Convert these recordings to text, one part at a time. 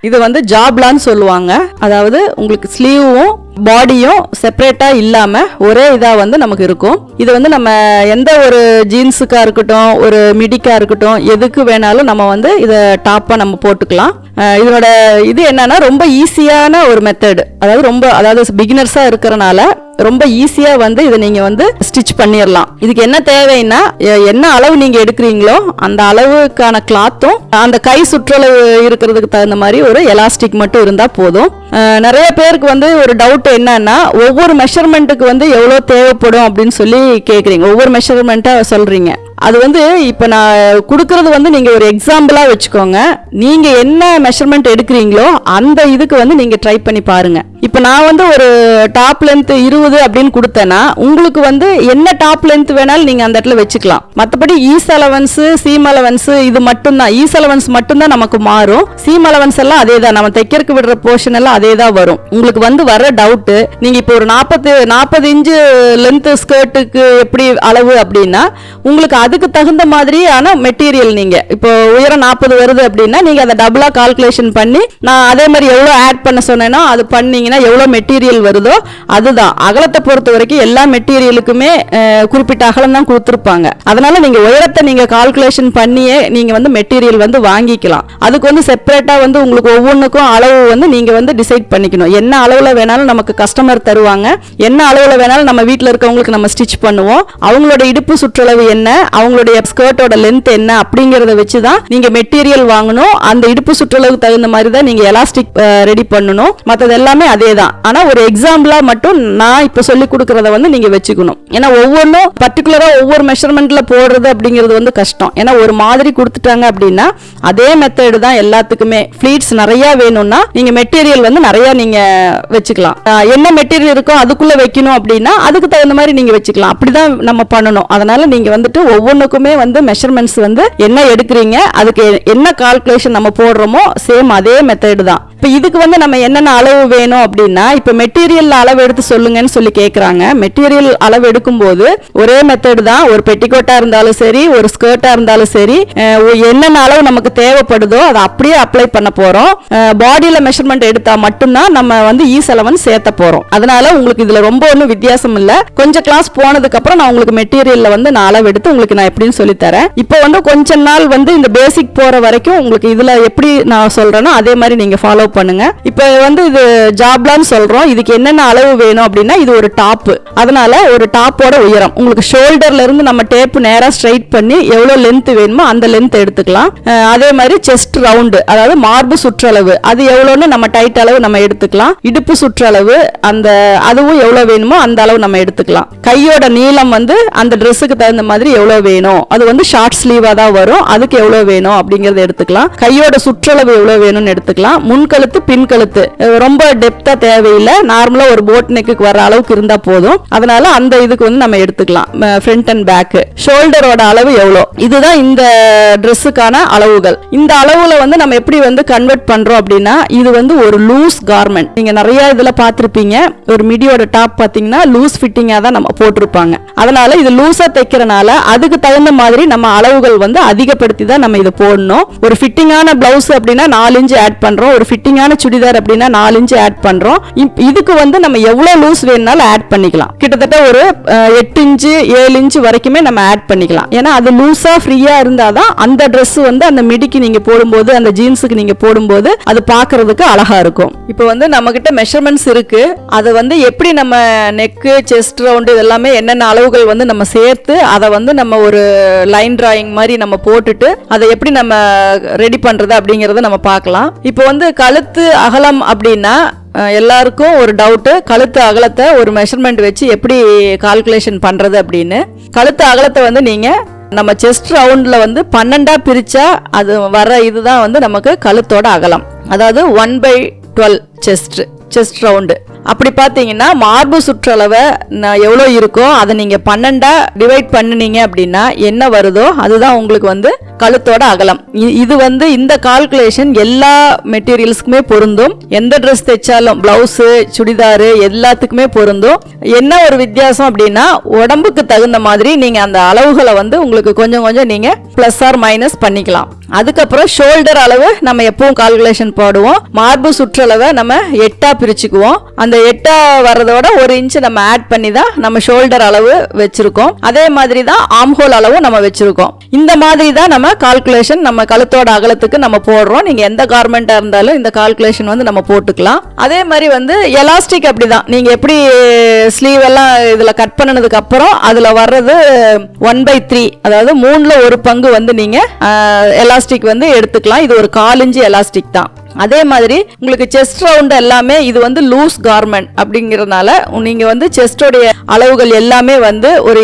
இது வந்து ஜாப்லான்னு சொல்லுவாங்க. அதாவது உங்களுக்கு ஸ்லீவும் பாடியும் செப்பரேட்டா இல்லாம ஒரே இதா வந்து நமக்கு இருக்கும். இது வந்து நம்ம எந்த ஒரு ஜீன்ஸுக்கா இருக்கட்டும், ஒரு மிடிக்கா இருக்கட்டும், எதுக்கு வேணாலும் நம்ம வந்து இத டாப்பா நம்ம போட்டுக்கலாம். இதோட இது என்னன்னா ரொம்ப ஈஸியான ஒரு மெத்தட். அதாவது பிகினர்ஸா இருக்கறனால ரொம்ப ஈஸியா வந்து இதை நீங்க வந்து ஸ்டிச் பண்ணிடலாம். இதுக்கு என்ன தேவைன்னா, என்ன அளவு நீங்க எடுக்கிறீங்களோ அந்த அளவுக்கான கிளாத்தும் அந்த கை சுற்றளவு இருக்கிறதுக்கு தகுந்த மாதிரி ஒரு எலாஸ்டிக் மட்டும் இருந்தா போதும். நிறைய பேருக்கு வந்து ஒரு டவுட் என்னன்னா, ஒவ்வொரு மெஷர்மெண்ட்டுக்கு வந்து எவ்வளவு தேவைப்படும் அப்படின்னு சொல்லி கேக்குறீங்க. ஒவ்வொரு மெஷர்மெண்ட்டா சொல்றீங்க. அது வந்து இப்ப நான் கொடுக்கறது வந்து நீங்க ஒரு எக்ஸாம்பிளா வச்சுக்கோங்க. நீங்க என்ன மெஷர்மெண்ட் எடுக்கிறீங்களோ அந்த இதுக்கு வந்து நீங்க ட்ரை பண்ணி பாருங்க. இப்ப நான் வந்து ஒரு டாப் லென்த் 20 அப்படின்னு கொடுத்தேன்னா, உங்களுக்கு வந்து என்ன டாப் லென்த் வேணாலும் நீங்க அந்த இடத்துல வச்சுக்கலாம். மற்றபடி ஈஸ் அலவன்ஸ், சீம் அலவன்ஸ் இது மட்டும்தான். ஈஸ் அலவன்ஸ் மட்டும்தான் நமக்கு மாறும். சீம் அலவன்ஸ் எல்லாம் அதே தான். நம்ம தைக்கிறதுக்கு விடுற போர்ஷன் எல்லாம் அதே தான் வரும். உங்களுக்கு வந்து வர டவுட், நீங்க இப்போ ஒரு 40 இன்ச்சு லென்த் ஸ்கர்ட்டுக்கு எப்படி அளவு அப்படின்னா, உங்களுக்கு அதுக்கு தகுந்த மாதிரியான மெட்டீரியல் நீங்க இப்போ உயரம் 40 வருது அப்படின்னா நீங்க அதை டபுளா கால்குலேஷன் பண்ணி, நான் அதே மாதிரி எவ்வளவு ஆட் பண்ண சொன்னேன்னா அது பண்ணீங்கன்னா எவ்வளவு மெட்டீரியல் வருதோ அதுதான். அகலத்தை பொறுத்த வரைக்கும் எல்லா மெட்டீரியலுக்குமே குறிப்பிட்ட அகலம் தான் கொடுத்துருப்பாங்க. அதனால நீங்க உயரத்தை நீங்க கால்குலேஷன் பண்ணியே நீங்க வந்து மெட்டீரியல் வந்து வாங்கிக்கலாம். அதுக்கு வந்து செப்பரேட்டா வந்து உங்களுக்கு ஒவ்வொன்றுக்கும் அளவு வந்து நீங்க வந்து டிசைட் பண்ணிக்கணும். என்ன அளவுல வேணாலும் நமக்கு கஸ்டமர் தருவாங்க, என்ன அளவுல வேணாலும் நம்ம வீட்டில் இருக்கவங்களுக்கு நம்ம ஸ்டிச் பண்ணுவோம். அவங்களோட இடுப்பு சுற்றளவு என்ன, அவங்களுடைய ஸ்கர்ட்டோட லென்த் என்ன அப்படிங்கறத வச்சுதான் நீங்க மெட்டீரியல் வாங்கணும். அந்த இடுப்பு சுற்றளவுக்கு தகுந்த மாதிரி தான் நீங்க எலாஸ்டிக் ரெடி பண்ணணும். மற்றது எல்லாமே அதே தான். ஆனா ஒரு எக்ஸாம்பிளா மட்டும் நான் இப்ப சொல்லி கொடுக்கறத வந்து நீங்க வச்சுக்கணும். ஏன்னா ஒவ்வொன்றும் பர்டிகுலரா ஒவ்வொரு மெஷர்மெண்ட்ல போடுறது அப்படிங்கிறது வந்து கஷ்டம். ஏன்னா ஒரு மாதிரி கொடுத்துட்டாங்க அப்படின்னா அதே மெத்தட் தான் எல்லாத்துக்குமே. ஃபிளீட்ஸ் நிறைய வேணும்னா நீங்க மெட்டீரியல் வந்து நிறைய நீங்க வச்சுக்கலாம். என்ன மெட்டீரியல் இருக்கோ அதுக்குள்ள வைக்கணும் அப்படின்னா அதுக்கு தகுந்த மாதிரி நீங்க வச்சுக்கலாம். அப்படிதான் நம்ம பண்ணணும். அதனால நீங்க வந்துட்டு ஒவ்வொன்றுக்குமே வந்து மெஷர்மெண்ட்ஸ் வந்து என்ன எடுக்கிறீங்க, அதுக்கு என்ன கால்குலேஷன் நம்ம போடுறோமோ சேம் அதே மெத்தட் தான். இப்ப இதுக்கு வந்து நம்ம என்னென்ன அளவு வேணும் அப்படின்னா, இப்ப மெட்டீரியல் அளவு எடுத்து சொல்லுங்கன்னு சொல்லி கேக்குறாங்க. மெட்டீரியல் அளவு எடுக்கும் போது ஒரே மெத்தட் தான். ஒரு பெட்டிகோட்டா இருந்தாலும் சரி, ஒரு ஸ்கர்ட்டா இருந்தாலும் சரி, என்னென்ன அளவு நமக்கு தேவைப்படுதோ அதை அப்படியே அப்ளை பண்ண போறோம். பாடியில மெஷர்மெண்ட் எடுத்தா மட்டும்தான் நம்ம வந்து ஈஸ் அலவன்ஸ் சேர்த்த போறோம். அதனால உங்களுக்கு இதுல ரொம்ப ஒன்றும் வித்தியாசம் இல்ல. கொஞ்சம் கிளாஸ் போனதுக்கு அப்புறம் நான் உங்களுக்கு மெட்டீரியல்ல வந்து நான் அளவு எடுத்து உங்களுக்கு நான் எப்படின்னு சொல்லி தரேன். இப்போ வந்து கொஞ்ச நாள் வந்து இந்த பேசிக் போற வரைக்கும் உங்களுக்கு இதுல எப்படி நான் சொல்றேனோ அதே மாதிரி நீங்க ஃபாலோ பண்ணுங்க. இப்போ வந்து இது ஜாப்லான்னு சொல்றோம். இதுக்கு என்னென்ன அளவு வேணும் அப்படின்னா, இது ஒரு டாப். அதனால ஒரு டாப்போட உயரம் உங்களுக்கு ஷோல்டர்ல இருந்து நம்ம டேப் நேரா ஸ்ட்ரைட் பண்ணி எவ்வளவு லென்த் வேணுமோ அந்த லென்த் எடுத்துக்கலாம். அதே மாதிரி செஸ்ட் ரவுண்டு, அதாவது மார்பு சுற்றளவு அது எவ்வளவுன்னு நம்ம டைட் அளவு நம்ம எடுத்துக்கலாம். இடுப்பு சுற்றளவு அதுவும் எவ்வளவு வேணுமோ அந்த அளவு நம்ம எடுத்துக்கலாம். கையோட நீளம் வந்து அந்த ட்ரெஸ்ஸுக்கு தகுந்த மாதிரி எவ்வளவு வேணும், அது வந்து ஷார்ட் ஸ்லீவா தான் வரும், அதுக்கு எவ்வளவு வேணும் அப்படிங்கறத எடுத்துக்கலாம். கையோட சுற்றளவு எவ்வளவு வேணும்னு எடுத்துக்கலாம். முன்கழுத்து பின்கழுத்து ரொம்ப டெப்தா தேவையில்லை. நார்மலா ஒரு போட் நெக்கு வர அளவுக்கு இருந்தா போதும். அதனால அந்த இதுக்கு வந்து நம்ம எடுத்துக்கலாம். ஃப்ரண்ட் அண்ட் பேக் ஷோல்டரோட அளவு எவ்வளோ, இதுதான் இந்த ட்ரெஸ்ஸுக்கான அளவுகள். இந்த அளவுல வந்து நம்ம எப்படி வந்து கன்வெர்ட் பண்றோம் அப்படின்னா, இது வந்து ஒரு லூஸ் கார்மெண்ட். நீங்க நிறைய இதுல பாத்திருப்பீங்க. ஒரு மிடியோட டாப் பாத்தீங்கன்னா லூஸ் ஃபிட்டிங்கா தான் நம்ம போட்டிருப்பாங்க. அதனால இது லூஸா தைக்கிறனால அதுக்கு தகுந்த மாதிரி நம்ம அளவுகள் வந்து அதிகப்படுத்தி தான் நம்ம இதை போடணும். ஒரு ஃபிட்டிங்கான பிளவுஸ் அப்படின்னா 4 இன்ச் ஆட் பண்றோம். ஒரு ஃபிட்டிங்கான சுடிதார் அப்படின்னா 4 இன்ச் ஆட் பண்றோம். இதுக்கு வந்து நம்ம எவ்வளவு லூஸ் வேணும்னாலும் ஆட் பண்ணிக்கலாம். கிட்டத்தட்ட ஒரு 8 இன்ச் 7 இன்ச் வரைக்குமே நம்ம ஆட் பண்ணிக்கலாம். ஏன்னா அது லூஸா ஃப்ரீயா இருந்தாதான் அந்த ட்ரெஸ் வந்து அந்த மிடிக்கு நீங்க போடும்போது, அந்த ஜீன்ஸுக்கு நீங்க போடும்போது அது பாக்குறதுக்கு அழகா இருக்கும். இப்போ வந்து நம்ம கிட்ட மெஷர்மெண்ட்ஸ் இருக்கு. அது வந்து எப்படி நம்ம நெக்கு, செஸ்ட் ரவுண்ட் இதெல்லாமே என்னென்ன அளவுகள் வந்து நம்ம சேர்த்து அதை வந்து நம்ம ஒரு லைன் டிராயிங் மாதிரி நம்ம போட்டுட்டு அதை எப்படி நம்ம ரெடி பண்றது அப்படிங்கறத நம்ம பார்க்கலாம். இப்போ வந்து கழுத்து அகலம் அப்படின்னா எல்லாருக்கும் ஒரு டவுட், கழுத்து அகலத்தை ஒரு மெஷர்மெண்ட் வச்சு எப்படி கால்குலேஷன் பண்றது அப்படின்னு. கழுத்து அகலத்தை வந்து நீங்க நம்ம செஸ்ட் ரவுண்ட்ல வந்து 12 பிரிச்சா அது வர இதுதான் வந்து நமக்கு கழுத்தோட அகலம். அதாவது 1/12 செஸ்ட் ரவுண்டு. அப்படி பாத்தீங்கன்னா மார்பு சுற்றளவை எவ்வளோ இருக்கோ அதை நீங்க 12 டிவைட் பண்ணினீங்க அப்படின்னா என்ன வருதோ அதுதான் உங்களுக்கு வந்து கழுத்தோட அகலம். இது வந்து இந்த கால்குலேஷன் எல்லா மெட்டீரியல்ஸ்க்குமே பொருந்தும். எந்த ட்ரெஸ் தைச்சாலும் பிளவுஸ், சுடிதாரு எல்லாத்துக்குமே பொருந்தும். என்ன ஒரு வித்தியாசம் அப்படின்னா, உடம்புக்கு தகுந்த மாதிரி நீங்க அந்த அளவுகளை வந்து உங்களுக்கு கொஞ்சம் கொஞ்சம் நீங்க பிளஸ் ஆர் மைனஸ் பண்ணிக்கலாம். அதுக்கப்புறம் ஷோல்டர் அளவு நம்ம எப்பவும் கால்குலேஷன் போடுவோம். மார்பு சுற்றளவை நம்ம 8 பிரிச்சுக்குவோம். அந்த 8 வர்றதோட 1 இன்ச் நம்ம ஆட் பண்ணி தான் நம்ம ஷோல்டர் அளவு வச்சிருக்கோம். அதே மாதிரி தான் ஆம்ஹோல் அளவும் நம்ம வச்சிருக்கோம். இந்த மாதிரி தான் நம்ம கால்குலேஷன் நம்ம கழுத்தோட அகலத்துக்கு நம்ம போடுறோம். நீங்க எந்த கார்மெண்டா இருந்தாலும் இந்த கால்குலேஷன் வந்து நம்ம போட்டுக்கலாம். அதே மாதிரி வந்து எலாஸ்டிக் அப்படிதான். நீங்க எப்படி ஸ்லீவ் எல்லாம் இதுல கட் பண்ணனதுக்கு அப்புறம் அதுல வர்றது 1/3, அதாவது 3ல் 1 பங்கு வந்து நீங்க எலாஸ்டிக் வந்து எடுத்துக்கலாம். இது ஒரு 1/4 இன்ச் எலாஸ்டிக் தான். அதே மாதிரி உங்களுக்கு செஸ்ட் ரவுண்ட் எல்லாமே இது வந்து லூஸ் கார்மெண்ட் அப்படிங்கறதுனால நீங்க வந்து செஸ்டோடைய அளவுகள் எல்லாமே வந்து ஒரு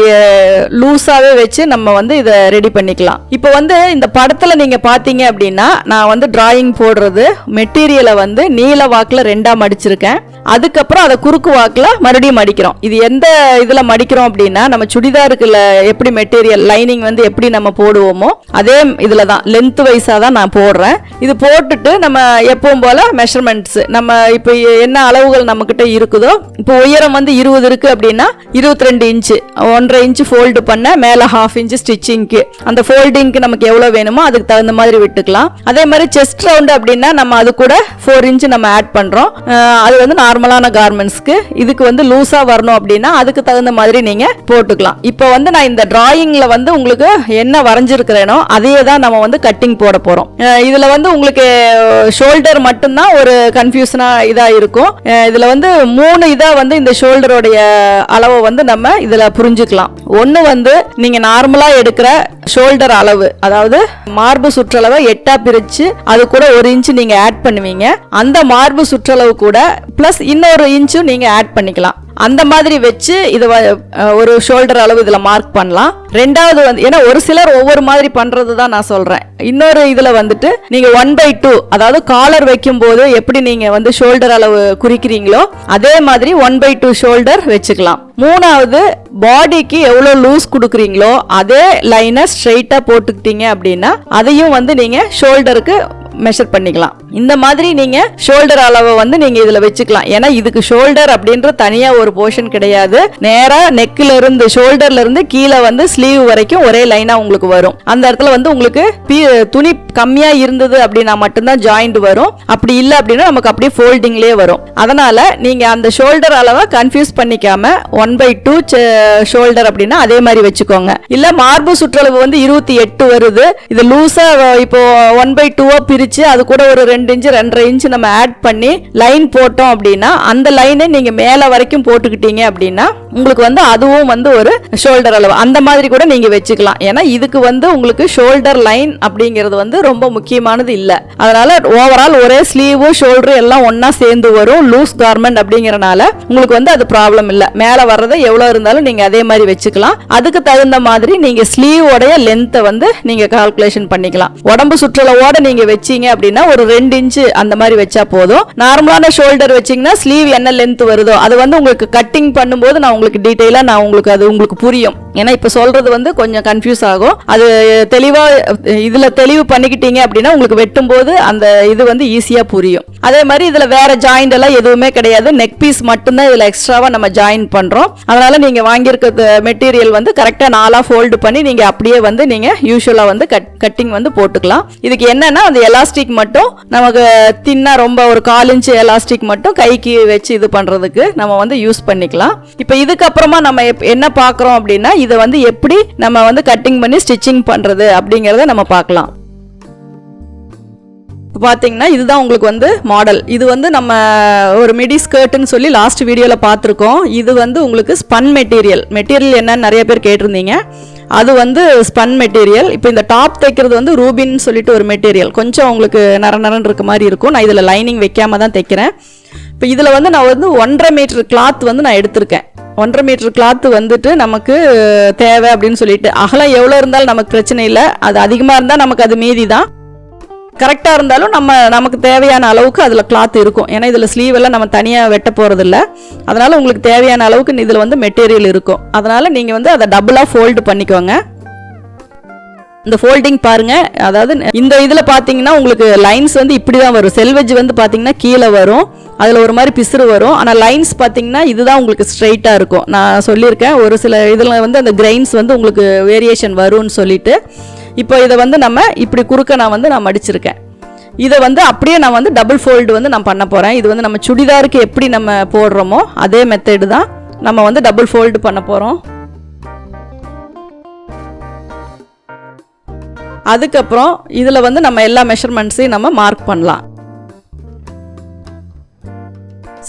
லூஸாவே வச்சு நம்ம வந்து இதை ரெடி பண்ணிக்கலாம். இப்போ வந்து இந்த படத்துல நீங்க பாத்தீங்க அப்படின்னா நான் வந்து டிராயிங் போடுறது மெட்டீரியலை வந்து நீல வாக்குல 2ஆ மடிச்சிருக்கேன். அதுக்கப்புறம் அதை குறுக்கு வாக்குல மறுபடியும் மடிக்கிறோம். இது எந்த இதுல மடிக்கிறோம் அப்படின்னா நம்ம சுடிதாருக்குள்ள எப்படி மெட்டீரியல் லைனிங் வந்து எப்படி நம்ம போடுவோமோ அதே இதுல தான் லென்த் வைஸா தான் நான் போடுறேன். இது போட்டுட்டு நம்ம எப்பவும் போல மெஷர்மெண்ட்ஸ் நம்ம இப்போ என்ன அளவுகள் நம்ம கிட்ட இருக்குதோ, இப்போ உயரம் வந்து 20 இருக்கு அப்படின்னா 22 இன்ச் 1.5 இன்ச் ஃபோல்டு பண்ண மேல 1/2 இன்ச் ஸ்டிச்சிங்க்கு அந்த ஃபோல்டிங்க்கு நமக்கு எவ்வளவு வேணுமோ அதுக்கு தகுந்த மாதிரி விட்டுக்கலாம். அதே மாதிரி செஸ்ட் ரவுண்ட் அப்படின்னா நம்ம அது கூட 4 இன்ச் நம்ம ஆட் பண்றோம். அது வந்து நார்மலான கார்மெண்ட்ஸ்க்கு. இதுக்கு வந்து லூஸா வரணும் அப்படின்னா அதுக்கு தகுந்த மாதிரி நீங்க போட்டுக்கலாம். இப்போ வந்து நான் இந்த டிராயிங்ல வந்து உங்களுக்கு என்ன வரைஞ்சிருக்கிறேனோ அதையே தான் நம்ம வந்து கட்டிங் போட போறோம். இதுல வந்து உங்களுக்கு ஷோல்டர் மட்டும்தான் ஒரு கன்ஃபியூஷனா இதா இருக்கும். இதுல வந்து 3 இதா வந்து இந்த ஷோல்டரோடைய அளவை வந்து நம்ம இதுல புரிஞ்சுக்கலாம். ஒன்னு வந்து நீங்க நார்மலா எடுக்கிற ஷோல்டர் அளவு, அதாவது மார்பு சுற்றளவை 8ஆ பிரிச்சு அது கூட 1 இன்ச் நீங்க ஆட் பண்ணுவீங்க. அந்த மார்பு சுற்றளவு கூட பிளஸ் இன்னொரு இன்ச்சும் நீங்க ஆட் பண்ணிக்கலாம். அந்த மாதிரி வச்சு இது ஒரு ஷோல்டர் அளவு இதுல மார்க் பண்ணலாம். ரெண்டாவது வந்து ஏன்னா ஒரு சிலர் ஒவ்வொரு மாதிரி பண்றது தான் நான் சொல்றேன். இன்னொரு இதுல வந்துட்டு நீங்க 1/2, அதாவது காலர் வைக்கும் போது எப்படி நீங்க வந்து ஷோல்டர் அளவு குறிக்கிறீங்களோ அதே மாதிரி 1/2 ஷோல்டர் வச்சுக்கலாம். மூணாவது பாடிக்கு எவ்வளவு லூஸ் கொடுக்குறீங்களோ அதே லைனை ஸ்ட்ரெயிட்டா போட்டுக்கிட்டீங்க அப்படின்னா அதையும் வந்து நீங்க ஷோல்டருக்கு மெஷர் பண்ணிக்கலாம். இந்த மாதிரி நீங்க ஷோல்டர் அளவை வந்து நீங்க இதுல வச்சுக்கலாம். ஏன்னா இதுக்கு ஷோல்டர் அப்படின்ற தனியா ஒரு போர்ஷன் கிடையாது. நேரா நெக்ல இருந்து ஷோல்டர்ல இருந்து கீழே வந்து ஸ்லீவ் வரைக்கும் ஒரே லைனா உங்களுக்கு வரும். அந்த இடத்துல வந்து உங்களுக்கு துணி கம்மியா இருந்தது அப்படின்னா மட்டும்தான் ஜாயிண்ட் வரும். அப்படி இல்ல அப்படின்னா நமக்கு அப்படியே ஃபோல்டிங்லயே வரும். அதனால நீங்க அந்த ஷோல்டர் அளவை கன்ஃபியூஸ் பண்ணிக்காம 1/2 ஷோல்டர் அப்படின்னா அதே மாதிரி வச்சுக்கோங்க. இல்ல மார்பு சுற்றளவு வந்து 28 வருது, இது லூசா இப்போ 1/2 பிரிச்சு அது கூட ஒரு 2 இன்ச் 2.5 இன்ச் நம்ம ஆட் பண்ணி லைன் போட்டோம் அப்படின்னா அந்த லைனை நீங்க மேல வரைக்கும் போட்டுக்கிட்டீங்க அப்படின்னா உங்களுக்கு வந்து அதுவும் வந்து ஒரு ஷோல்டர் அளவு அந்த மாதிரி கூட நீங்க வச்சுக்கலாம். ஏன்னா இதுக்கு வந்து உங்களுக்கு ஷோல்டர் லைன் அப்படிங்கிறது வந்து ரொம்ப முக்கியமானது இல்ல. அதனால ஓவரால் ஒரே ஸ்லீவ் ஷோல்டர் எல்லாம் ஒன்னா சேர்ந்து வரும். லூஸ் கார்மெண்ட் அப்படிங்கறனால உங்களுக்கு வந்து அது ப்ராப்ளம் இல்ல. மேல வர்றதை எவ்வளவு இருந்தாலும் நீங்க அதே மாதிரி வச்சுக்கலாம். அதுக்கு தகுந்த மாதிரி நீங்க ஸ்லீவ் உடைய லென்த்தை வந்து நீங்க கால்குலேஷன் பண்ணிக்கலாம். உடம்பு சுற்றளவோட நீங்க வச்சீங்க அப்படின்னா ஒரு 2 இன்ச் அந்த மாதிரி வச்சா போதும். நார்மலான ஷோல்டர் வச்சீங்கன்னா ஸ்லீவ் என்ன லென்த் வருதோ அது வந்து உங்களுக்கு கட்டிங் பண்ணும்போது நான் உங்களுக்கு டீடைலா நான் உங்களுக்கு அது உங்களுக்கு புரியும். ஏன்னா இப்ப சொல்றது வந்து கொஞ்சம் கன்ஃபியூஸ் ஆகும். அது தெளிவா இதுல தெளிவு பண்ணிக்கிட்டீங்க அப்படின்னா உங்களுக்கு வெட்டும் போது அந்த இது வந்து ஈஸியா புரியும். அதே மாதிரி இதுல வேற ஜாயிண்ட் எல்லாம் எதுவுமே கிடையாது. நெக் பீஸ் மட்டும்தான் இதுல எக்ஸ்ட்ராவா நம்ம ஜாயின் பண்றோம். அதனால நீங்க வாங்கியிருக்க மெட்டீரியல் வந்து கரெக்டா 4ஆ ஃபோல்டு பண்ணி நீங்க அப்படியே வந்து நீங்க யூசுவலா வந்து கட்டிங் வந்து போட்டுக்கலாம். இதுக்கு என்னன்னா அந்த எலாஸ்டிக் மட்டும் நமக்கு தின்னா ரொம்ப ஒரு 1/4 இன்ச் எலாஸ்டிக் மட்டும் கைக்கு வச்சு இது பண்றதுக்கு நம்ம வந்து யூஸ் பண்ணிக்கலாம். இப்ப இதுக்கு அப்புறமா நம்ம என்ன பாக்குறோம் அப்படின்னா இதை வந்து எப்படி நம்ம வந்து கட்டிங் பண்ணி ஸ்டிச்சிங் பண்றது அப்படிங்கறத நம்ம பார்க்கலாம். பாத்தீங்கன்னா இதுதான் உங்களுக்கு வந்து மாடல். இது வந்து நம்ம ஒரு மிடி ஸ்கர்ட்னு சொல்லி லாஸ்ட் வீடியோல பார்த்திருக்கோம். இது வந்து உங்களுக்கு ஸ்பன் மெட்டீரியல் என்னன்னு நிறைய பேர் கேட்டிருந்தீங்க. அது வந்து ஸ்பன் மெட்டீரியல். இப்போ இந்த டாப் தைக்கிறது வந்து ரூபின் சொல்லிட்டு ஒரு மெட்டீரியல். கொஞ்சம் உங்களுக்கு நரநரன்னு இருக்க மாதிரி இருக்கும். நான் இதில் லைனிங் வைக்காம தான் தைக்கிறேன். இப்போ இதில் வந்து நான் வந்து 1.5 மீட்டர் கிளாத் வந்து நான் எடுத்திருக்கேன். 1.5 மீட்டர் கிளாத் வந்துட்டு நமக்கு தேவை அப்படின்னு சொல்லிட்டு அகலம் எவ்வளோ இருந்தாலும் நமக்கு பிரச்சனை இல்லை. அது அதிகமாக இருந்தால் நமக்கு அது மீதி தான். கரெக்டாக இருந்தாலும் நமக்கு தேவையான அளவுக்கு அதில் கிளாத் இருக்கும். ஏன்னா இதில் ஸ்லீவ் எல்லாம் நம்ம தனியாக வெட்ட போகிறதில்ல. அதனால் உங்களுக்கு தேவையான அளவுக்கு இதில் வந்து மெட்டீரியல் இருக்கும். அதனால் நீங்கள் வந்து அதை டபுளாக ஃபோல்டு பண்ணிக்கோங்க. இந்த ஃபோல்டிங் பாருங்க. அதாவது இந்த இதில் பார்த்தீங்கன்னா உங்களுக்கு லைன்ஸ் வந்து இப்படி தான் வரும். செல்வெஜ் வந்து பார்த்தீங்கன்னா கீழே வரும், அதில் ஒரு மாதிரி பிசுறு வரும். ஆனால் லைன்ஸ் பார்த்தீங்கன்னா இதுதான் உங்களுக்கு ஸ்ட்ரைட்டாக இருக்கும். நான் சொல்லியிருக்கேன் ஒரு சில இதில் வந்து அந்த கிரெயின்ஸ் வந்து உங்களுக்கு வேரியேஷன் வரும்னு சொல்லிட்டு. இப்போ இதை வந்து நம்ம இப்படி குறுக்க நான் மடிச்சிருக்கேன். இதை வந்து அப்படியே நான் வந்து டபுள் ஃபோல்டு வந்து நான் பண்ண போகிறேன். இது வந்து நம்ம சுடிதாருக்கு எப்படி நம்ம போடுறோமோ அதே மெத்தடு தான் நம்ம வந்து டபுள் ஃபோல்டு பண்ண போகிறோம். அதுக்கப்புறம் இதில் வந்து நம்ம எல்லா மெஷர்மெண்ட்ஸையும் நம்ம மார்க் பண்ணலாம்.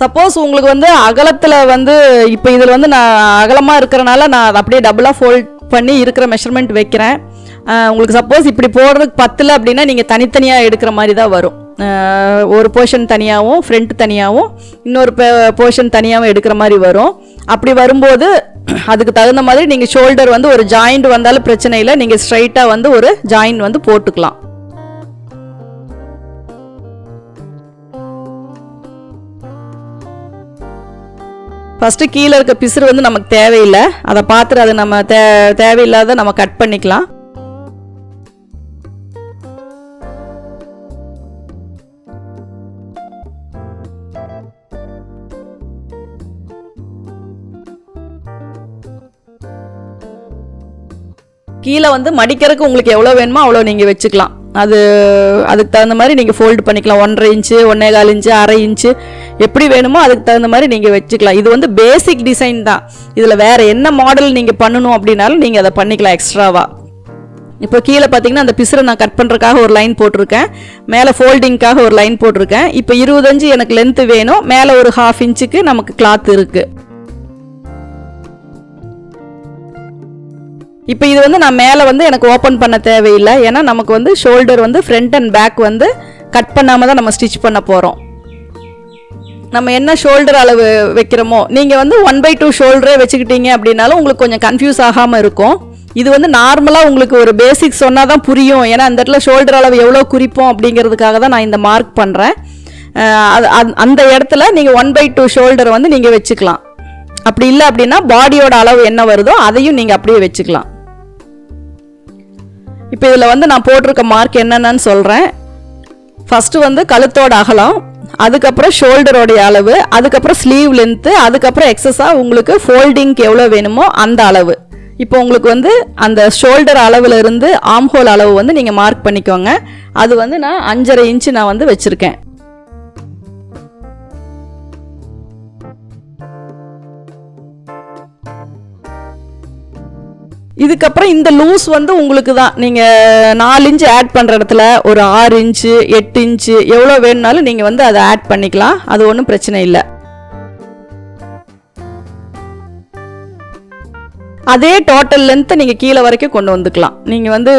சப்போஸ் உங்களுக்கு வந்து அகலத்தில் வந்து இப்போ இதில் வந்து நான் அகலமாக இருக்கிறனால நான் அதை அப்படியே டபுளாக ஃபோல்ட் பண்ணி இருக்கிற மெஷர்மெண்ட் வைக்கிறேன். உங்களுக்கு சப்போஸ் இப்படி போடுறதுக்கு பத்தலை அப்படின்னா நீங்கள் தனித்தனியாக எடுக்கிற மாதிரி தான் வரும். ஒரு போர்ஷன் தனியாகவும் ஃப்ரண்ட் தனியாகவும் இன்னொரு போர்ஷன் தனியாகவும் எடுக்கிற மாதிரி வரும். அப்படி வரும்போது அதுக்கு தகுந்த மாதிரி நீங்கள் ஷோல்டர் வந்து ஒரு ஜாயிண்ட் வந்தாலும் பிரச்சனை இல்லை, நீங்கள் ஸ்ட்ரைட்டாக வந்து ஒரு ஜாயிண்ட் வந்து போட்டுக்கலாம். ஃபஸ்ட்டு கீழே இருக்க பிசுறு வந்து நமக்கு தேவையில்லை, அதை பார்த்துட்டு அதை நம்ம தேவையில்லாத நம்ம கட் பண்ணிக்கலாம். கீழே வந்து மடிக்கிறதுக்கு உங்களுக்கு எவ்வளோ வேணுமோ அவ்வளோ நீங்கள் வச்சுக்கலாம். அதுக்கு தகுந்த மாதிரி நீங்கள் ஃபோல்டு பண்ணிக்கலாம். 1.5 இன்ச்சு, 1.25 இன்ச்சு, 1/2 இன்ச்சு எப்படி வேணுமோ அதுக்கு தகுந்த மாதிரி நீங்கள் வச்சுக்கலாம். இது வந்து பேசிக் டிசைன் தான். இதில் வேறு என்ன மாடல் நீங்கள் பண்ணணும் அப்படின்னாலும் நீங்கள் அதை பண்ணிக்கலாம் எக்ஸ்ட்ராவாக. இப்போ கீழே பார்த்தீங்கன்னா அந்த பிசுரை நான் கட் பண்ணுறதுக்காக ஒரு லைன் போட்டிருக்கேன், மேலே ஃபோல்டிங்காக ஒரு லைன் போட்டிருக்கேன். இப்போ 25 எனக்கு லென்த்து வேணும், மேலே ஒரு 1/2 இன்ச்சுக்கு நமக்கு கிளாத் இருக்குது. இப்போ இது வந்து நான் மேலே வந்து எனக்கு ஓப்பன் பண்ண தேவையில்லை, ஏன்னா நமக்கு வந்து ஷோல்டர் வந்து ஃப்ரண்ட் அண்ட் பேக் வந்து கட் பண்ணாமல் தான் நம்ம ஸ்டிச் பண்ண போகிறோம். நம்ம என்ன ஷோல்டர் அளவு வைக்கிறோமோ, நீங்கள் வந்து 1/2 ஷோல்டரே வச்சுக்கிட்டீங்க அப்படின்னாலும் உங்களுக்கு கொஞ்சம் கன்ஃபியூஸ் ஆகாமல் இருக்கும். இது வந்து நார்மலாக உங்களுக்கு ஒரு பேசிக் சொன்னால் தான் புரியும், ஏன்னா அந்த இடத்துல ஷோல்டர் அளவு எவ்வளோ குறிப்போம் அப்படிங்கிறதுக்காக தான் நான் இந்த மார்க் பண்ணுறேன். அந்த இடத்துல நீங்கள் 1/2 ஷோல்டரை வந்து நீங்கள் வச்சுக்கலாம். அப்படி இல்லை அப்படின்னா பாடியோட அளவு என்ன வருதோ அதையும் நீங்கள் அப்படியே வச்சுக்கலாம். இப்போ இதில் வந்து நான் போட்டிருக்க மார்க் என்னென்னு சொல்கிறேன். ஃபஸ்ட்டு வந்து கழுத்தோட அகலம், அதுக்கப்புறம் ஷோல்டரோடைய அளவு, அதுக்கப்புறம் ஸ்லீவ் லென்த்து, அதுக்கப்புறம் எக்ஸஸாக உங்களுக்கு ஃபோல்டிங்க்கு எவ்வளோ வேணுமோ அந்த அளவு. இப்போ உங்களுக்கு வந்து அந்த ஷோல்டர் அளவில் இருந்து ஆம் ஹோல் அளவு வந்து நீங்கள் மார்க் பண்ணிக்கோங்க. அது வந்து நான் 5.5 இன்ச்சு நான் வந்து வச்சுருக்கேன். இதுக்கப்புறம் இந்த லூஸ் வந்து உங்களுக்கு தான், நீங்கள் 4 இன்ச்சு ஆட் பண்ணுற இடத்துல ஒரு 6 இன்ச்சு 8 இன்ச்சு எவ்வளோ வேணும்னாலும் நீங்கள் வந்து அதை ஆட் பண்ணிக்கலாம், அது ஒன்றும் பிரச்சனை இல்லை. அதே டோட்டல் லென்த்தை நீங்கள் கீழே வரைக்கும் கொண்டு வந்துக்கலாம். நீங்கள் வந்து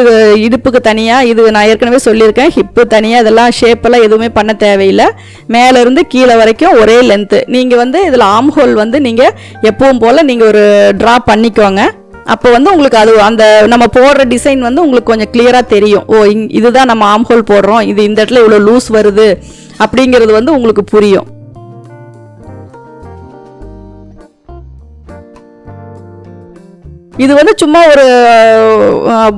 இடுப்புக்கு தனியாக, இது நான் ஏற்கனவே சொல்லியிருக்கேன், ஹிப்பு தனியாக, இதெல்லாம் ஷேப்பெல்லாம் எதுவுமே பண்ண தேவையில்லை. மேலேருந்து கீழே வரைக்கும் ஒரே லென்த்து. நீங்கள் வந்து இதில் ஆம் ஹோல் வந்து நீங்கள் எப்பவும் போல் நீங்கள் ஒரு ட்ரா பண்ணிக்கோங்க. அப்போ வந்து உங்களுக்கு அது அந்த நம்ம போடுற டிசைன் வந்து உங்களுக்கு கொஞ்சம் கிளியராக தெரியும். ஓ இதுதான் நம்ம ஆம் ஹோல் போடுறோம், இது இந்த இடத்துல இவ்வளோ லூஸ் வருது அப்படிங்கிறது வந்து உங்களுக்கு புரியும். இது வந்து சும்மா ஒரு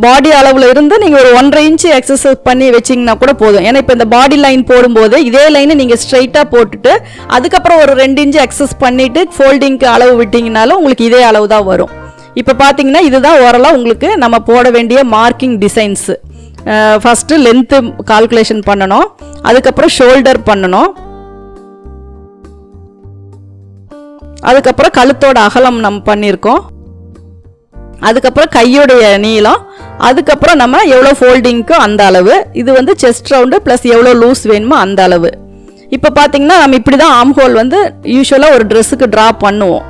பாடி அளவில் இருந்து நீங்கள் ஒரு 1.5 இன்ச்சு எக்ஸசைஸ் பண்ணி வச்சிங்கன்னா கூட போதும். ஏன்னா இப்போ இந்த பாடி லைன் போடும்போது இதே லைனை நீங்கள் ஸ்ட்ரைட்டாக போட்டுட்டு அதுக்கப்புறம் ஒரு 2 இன்ச்சு எக்ஸஸ் பண்ணிவிட்டு ஃபோல்டிங்க்கு அளவு விட்டிங்கனாலும் உங்களுக்கு இதே அளவு தான் வரும். இப்போ பார்த்தீங்கன்னா இதுதான் ஓரளவு உங்களுக்கு நம்ம போட வேண்டிய marking designs. First length calculation பண்ணணும், அதுக்கப்புறம் ஷோல்டர் பண்ணணும், அதுக்கப்புறம் கழுத்தோட அகலம் நம்ம பண்ணியிருக்கோம், அதுக்கப்புறம் கையோடைய நீளம், அதுக்கப்புறம் நம்ம எவ்வளோ ஃபோல்டிங்க்கோ அந்த அளவு, இது வந்து செஸ்ட் ரவுண்டு ப்ளஸ் எவ்வளோ லூஸ் வேணுமோ அந்த அளவு. இப்போ பார்த்தீங்கன்னா நம்ம இப்படி தான் ஆம் ஹோல் வந்து யூஸ்வலாக ஒரு ட்ரெஸ்ஸுக்கு ட்ரா பண்ணுவோம்.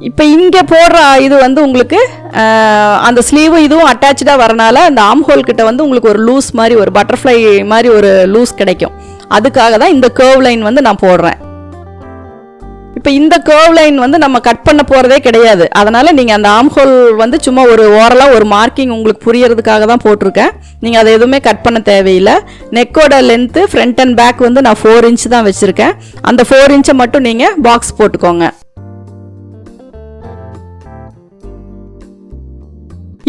இப்போ இங்கே போடுற இது வந்து உங்களுக்கு அந்த ஸ்லீவு இதுவும் அட்டாச்சாக வரனால அந்த ஆம் ஹோல் கிட்ட வந்து உங்களுக்கு ஒரு லூஸ் மாதிரி, ஒரு பட்டர்ஃப்ளை மாதிரி ஒரு லூஸ் கிடைக்கும். அதுக்காக தான் இந்த கர்வ் லைன் வந்து நான் போடுறேன். இப்போ இந்த கர்வ் லைன் வந்து நம்ம கட் பண்ண போகிறதே கிடையாது, அதனால் நீங்கள் அந்த ஆம் ஹோல் வந்து சும்மா ஒரு ஓரலாக ஒரு மார்க்கிங் உங்களுக்கு புரியறதுக்காக தான் போட்டிருக்கேன். நீங்கள் அதை எதுவுமே கட் பண்ண தேவையில்லை. நெக்கோட லென்த்து ஃப்ரண்ட் அண்ட் பேக் வந்து நான் 4 இன்ச்சு தான் வச்சுருக்கேன். அந்த 4 இன்ச்சை மட்டும் நீங்கள் பாக்ஸ் போட்டுக்கோங்க.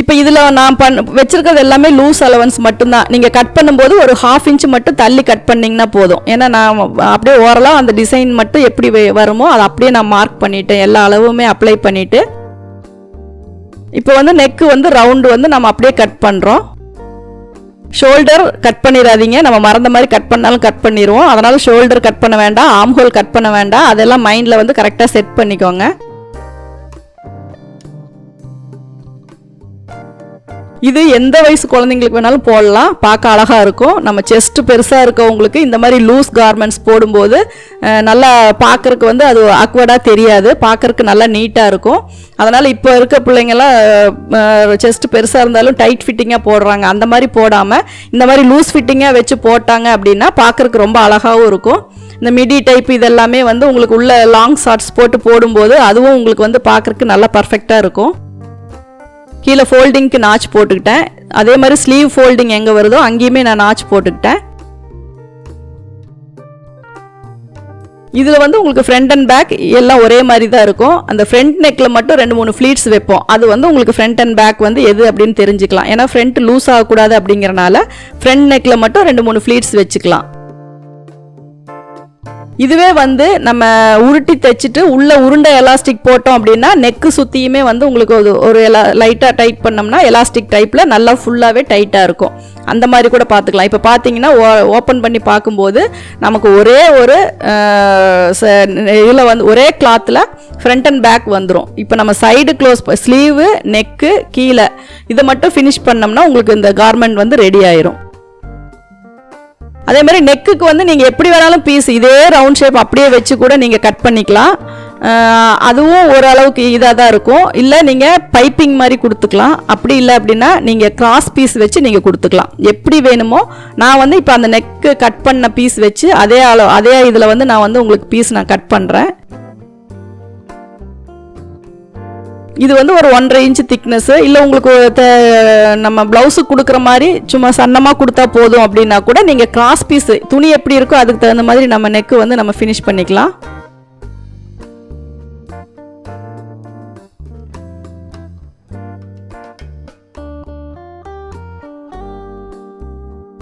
இப்போ இதில் நான் வச்சிருக்கிறது எல்லாமே லூஸ் அலவன்ஸ் மட்டும்தான். நீங்கள் கட் பண்ணும்போது ஒரு 1/2 இன்ச்சு மட்டும் தள்ளி கட் பண்ணிங்கன்னா போதும். ஏன்னா நான் அப்படியே ஓரலாக அந்த டிசைன் மட்டும் எப்படி வருமோ அதை அப்படியே நான் மார்க் பண்ணிவிட்டேன், எல்லா அளவுமே அப்ளை பண்ணிவிட்டு இப்போ வந்து நெக்கு வந்து ரவுண்டு வந்து நம்ம அப்படியே கட் பண்ணுறோம். ஷோல்டர் கட் பண்ணிடாதீங்க, நம்ம மறந்த மாதிரி கட் பண்ணாலும் கட் பண்ணிடுவோம். அதனால் ஷோல்டர் கட் பண்ண வேண்டாம், ஆர்ம் ஹோல் கட் பண்ண வேண்டாம், அதெல்லாம் மைண்டில் வந்து கரெக்டாக செட் பண்ணிக்கோங்க. இது எந்த வயசு குழந்தைங்களுக்கு வேணாலும் போடலாம், பார்க்க அழகாக இருக்கும். நம்ம செஸ்ட்டு பெருசாக இருக்கவங்களுக்கு இந்த மாதிரி லூஸ் கார்மெண்ட்ஸ் போடும்போது நல்லா பார்க்குறக்கு வந்து அது ஆக்வர்டாக தெரியாது, பார்க்குறக்கு நல்லா நீட்டாக இருக்கும். அதனால் இப்போ இருக்க பிள்ளைங்கள்லாம் செஸ்ட்டு பெருசாக இருந்தாலும் டைட் ஃபிட்டிங்காக போடுறாங்க. அந்த மாதிரி போடாமல் இந்த மாதிரி லூஸ் ஃபிட்டிங்காக வச்சு போட்டாங்க அப்படின்னா பார்க்குறக்கு ரொம்ப அழகாகவும் இருக்கும். இந்த மிடி டைப் இதெல்லாமே வந்து உங்களுக்கு உள்ள லாங் ஷார்ட்ஸ் போட்டு போடும்போது அதுவும் உங்களுக்கு வந்து பார்க்குறக்கு நல்லா பர்ஃபெக்டாக இருக்கும். கீழே ஃபோல்டிங்க்கு நாச் போட்டுக்கிட்டேன். அதே மாதிரி ஸ்லீவ் ஃபோல்டிங் எங்கே வருதோ அங்கேயுமே நான் நாச் போட்டுக்கிட்டேன். இதில் வந்து உங்களுக்கு ஃப்ரண்ட் அண்ட் பேக் எல்லாம் ஒரே மாதிரி தான் இருக்கும். அந்த ஃப்ரண்ட் நெக்கில் மட்டும் 2-3 ஃப்ளீட்ஸ் வைப்போம். அது வந்து உங்களுக்கு ஃப்ரண்ட் அண்ட் பேக் வந்து எது அப்படின்னு தெரிஞ்சுக்கலாம். ஏன்னா ஃப்ரண்ட் லூஸ் ஆகக்கூடாது அப்படிங்கிறனால ஃப்ரண்ட் நெக்கில் மட்டும் 2-3 ஃப்ளீட்ஸ் வச்சுக்கலாம். இதுவே வந்து நம்ம உருட்டி தைச்சிட்டு உள்ள உருண்டை எலாஸ்டிக் போட்டோம் அப்படின்னா நெக்கு சுற்றியுமே வந்து உங்களுக்கு ஒரு லைட்டாக டைட் பண்ணோம்னா எலாஸ்டிக் டைப்பில் நல்லா ஃபுல்லாகவே டைட்டாக இருக்கும். அந்த மாதிரி கூட பார்த்துக்கலாம். இப்போ பார்த்தீங்கன்னா ஓப்பன் பண்ணி பார்க்கும்போது நமக்கு ஒரே ஒரு இதில் வந்து ஒரே கிளாத்தில் ஃப்ரண்ட் அண்ட் பேக் வந்துடும். இப்போ நம்ம சைடு க்ளோஸ் ஸ்லீவு நெக்கு கீழே இதை மட்டும் ஃபினிஷ் பண்ணோம்னா உங்களுக்கு இந்த கார்மெண்ட் வந்து ரெடி ஆயிரும். அதே மாதிரி நெக்குக்கு வந்து நீங்கள் எப்படி வேணாலும் பீஸ் இதே ரவுண்ட் ஷேப் அப்படியே வச்சு கூட நீங்கள் கட் பண்ணிக்கலாம். அதுவும் ஓரளவுக்கு இதாக தான் இருக்கும். இல்லை நீங்கள் பைப்பிங் மாதிரி கொடுத்துக்கலாம். அப்படி இல்லை அப்படின்னா நீங்கள் கிராஸ் பீஸ் வச்சு நீங்கள் கொடுத்துக்கலாம். எப்படி வேணுமோ நான் வந்து இப்போ அந்த நெக்கு கட் பண்ண பீஸ் வச்சு அதே இதில் வந்து நான் வந்து உங்களுக்கு பீஸ் நான் கட் பண்ணுறேன். இது வந்து ஒரு 1.5 இன்ச் திக்னஸ். இல்லை உங்களுக்கு நம்ம ப்ளவுஸுக்கு கொடுக்குற மாதிரி சும்மா சன்னமாக கொடுத்தா போதும் அப்படின்னா கூட நீங்கள் கிராஸ் பீஸ் துணி எப்படி இருக்கோ அதுக்கு தகுந்த மாதிரி நம்ம நெக்கு வந்து நம்ம ஃபினிஷ் பண்ணிக்கலாம்.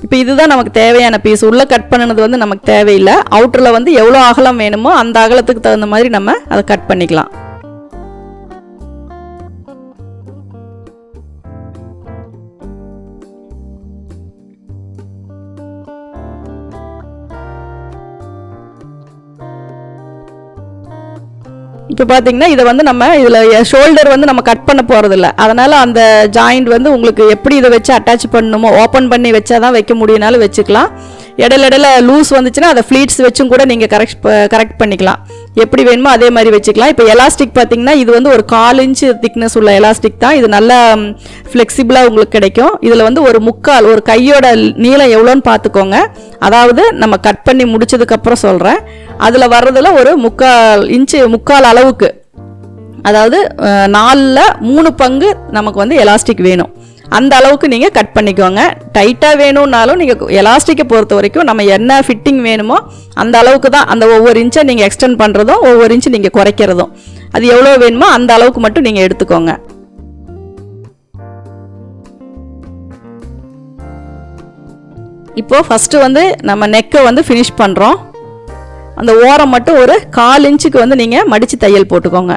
இப்போ இதுதான் நமக்கு தேவையான பீஸ். உள்ளே கட் பண்ணினது வந்து நமக்கு தேவையில்லை. அவுட்டரில் வந்து எவ்வளோ அகலம் வேணுமோ அந்த அகலத்துக்கு தகுந்த மாதிரி நம்ம அதை கட் பண்ணிக்கலாம். இப்போ பார்த்தீங்கன்னா இதை வந்து நம்ம இதில் ஷோல்டர் வந்து நம்ம கட் பண்ண போகிறதில்ல. அதனால் அந்த ஜாயிண்ட் வந்து உங்களுக்கு எப்படி இதை வச்சு அட்டாச் பண்ணணுமோ ஓப்பன் பண்ணி வச்சா தான் வைக்க முடியும்னாலும் வச்சுக்கலாம். இடையில லூஸ் வந்துச்சுன்னா அதை ஃப்ளீட்ஸ் வச்சும் கூட நீங்கள் கரெக்ட் பண்ணிக்கலாம். எப்படி வேணுமோ அதே மாதிரி வச்சுக்கலாம். இப்போ எலாஸ்டிக் பார்த்தீங்கன்னா இது வந்து ஒரு 1/4 இன்ச் திக்னஸ் உள்ள எலாஸ்டிக் தான். இது நல்லா ஃப்ளெக்சிபிளாக உங்களுக்கு கிடைக்கும். இதில் வந்து ஒரு கையோட நீளம் எவ்வளோன்னு பார்த்துக்கோங்க. அதாவது நம்ம கட் பண்ணி முடிச்சதுக்கப்புறம் சொல்கிறேன். அதில் வர்றதில் ஒரு 3/4 அளவுக்கு, அதாவது 4/3 பங்கு நமக்கு வந்து எலாஸ்டிக் வேணும். அந்த அளவுக்கு நீங்கள் கட் பண்ணிக்கோங்க. டைட்டாக வேணும்னாலும் நீங்கள் எலாஸ்டிக்கை பொறுத்த வரைக்கும் நம்ம என்ன ஃபிட்டிங் வேணுமோ அந்த அளவுக்கு தான். அந்த ஒவ்வொரு இன்ச்சை நீங்கள் எக்ஸ்டெண்ட் பண்ணுறதும் ஒவ்வொரு இன்ச்சு நீங்கள் குறைக்கிறதும் அது எவ்வளோ வேணுமோ அந்த அளவுக்கு மட்டும் நீங்கள் எடுத்துக்கோங்க. இப்போது ஃபஸ்ட்டு வந்து நம்ம நெக்கை வந்து ஃபினிஷ் பண்ணுறோம். அந்த ஓரம் மட்டும் ஒரு 1/4 இன்ச்சுக்கு வந்து நீங்கள் மடித்து தையல் போட்டுக்கோங்க.